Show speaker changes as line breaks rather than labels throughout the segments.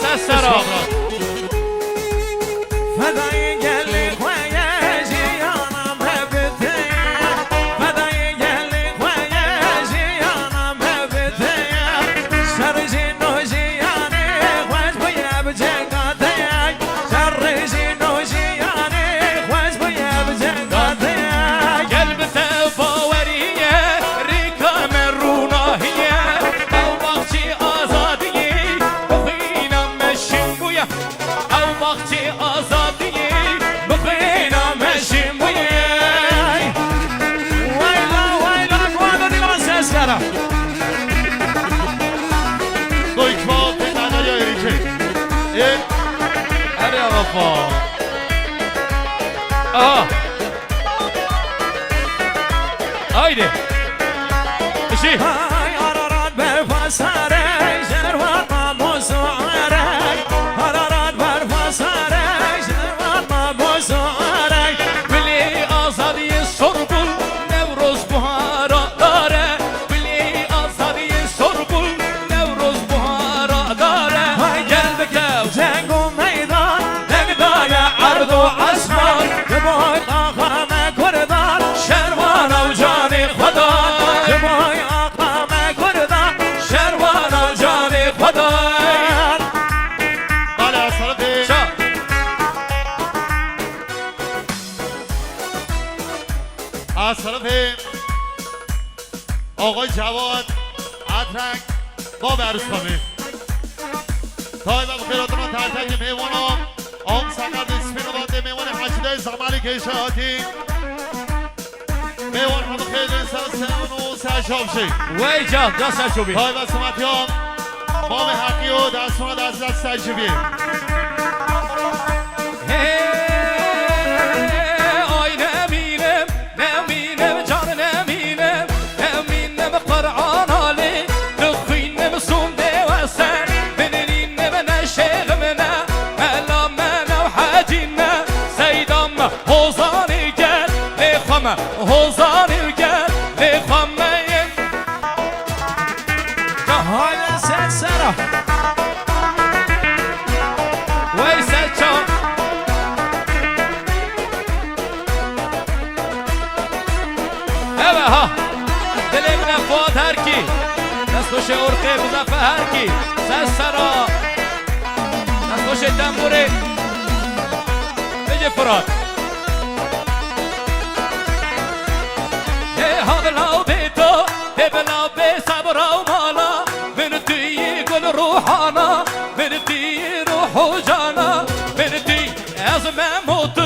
سسرا
فدای گلی خویه جیانم ببته فدای گلی خویه جیانم ببته سرجی نوجیانی خوش بیا بجنگاته سرجی نوجیانی خوش بیا بجنگاته
قلبته باوریه ریکام روناهیه او وقتی آزادیه بخینم مشین بویا او وقتی آزادیه بخینم مشین بویا
وایلا قوانا دیگه سسکرم
دویکما پیدانه یا ایریکه
اره آقا آه haydi işi
Ay ararat berfasare Şervat mamusu arek Ararat berfasare Şervat mamusu arek
Bili azadiye sorbul Nevroz buhara dare Bili azadiye sorbul Nevroz buhara dare Gel bekev
Cengu meydan Negdaya ardu asman Boy akame kurdan
Şervan avcani khada
Boy akame kurdan
Şervan avcani khada
بله از طرف
Şa
از طرف آقای جواد اترک با عروس خانه تای و بخیراتون و ترتک میوانم آم سقرد اسپین و بنده میوان حجده زمانی کشاتی میوان هم خیلی انسان سنون و سرشاب شی
Veyca Dasar çobi
تای و سمتی هم مام حقی و دستون دست سرشبی
Ay neminem, neminem can neminem Neminem Kur'an Ali Dıkhinem sunde ve sen Benininem neşeğimine Elamene ve hacine Seydam hozani gel Lekhame hozani gel Lekhameyin
Haydi sesera
Veysel çal Evet ha Dilimine fuat her ki Destkoş orkı muzaffer her ki Ses sara Destkoş temburi Bece Fırat هذا بيتو تبلا بصبر ومالا من تي قل روحانا من تي روح وجانا من تي ازمه موت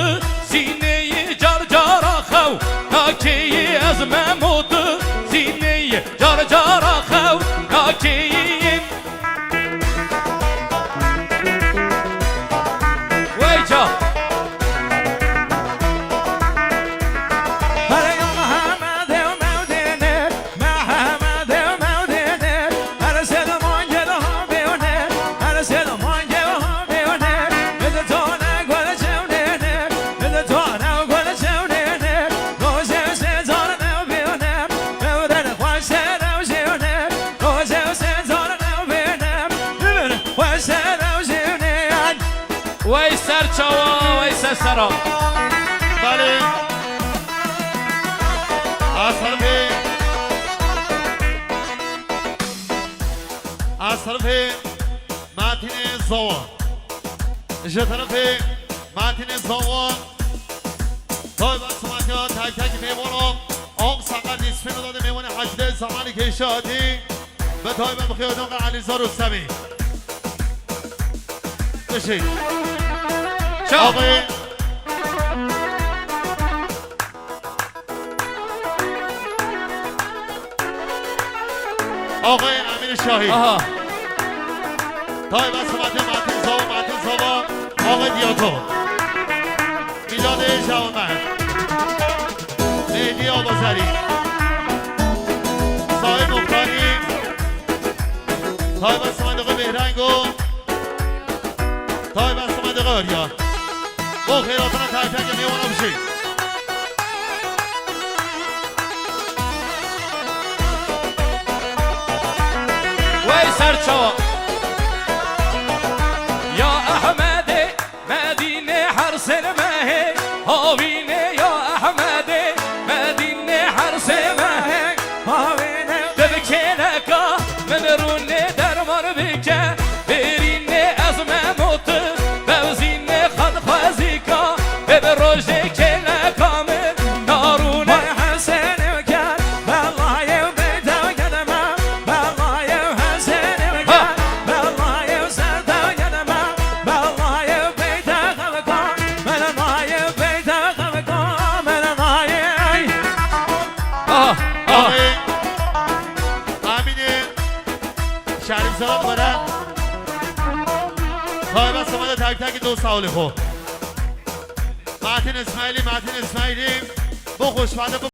سيني جار جار خو ناكي ازمه موت سيني جار جار خو ناكي ويجا ويسر چوا ويسر سرا
بله از طرف متین زوان از طرف متین زوان تای بس متین تک تک میمونم آم سقر نصفی رو داده میمونه حجده زمانی که شادی به تای بس خیادون علیزا رستمی بشید آقای امیر شاهی
آها
تای بس متین زوان آقای دیاتو میلاد جوانمرد مهدی آبازری صاحب مختاری تای بس آقای بهرنگ و تای بس آقای آریا با خیراتان تک تک میوانا بشید
ويسر چوا برینه درمان بکه برینه از مموت بوزینه خد خوزی کا به روژه که نکامل نارونه
وای حسین کن بالله بیتا گدم بالله حسین کن بالله سرتا گدم بالله بیتا خلقان من مای بیتا خلقان من مای
آقای امین شریف زاد بره خواهی بس اومده تک تک دو سالی خو متین اسماعیلی با خوشبنده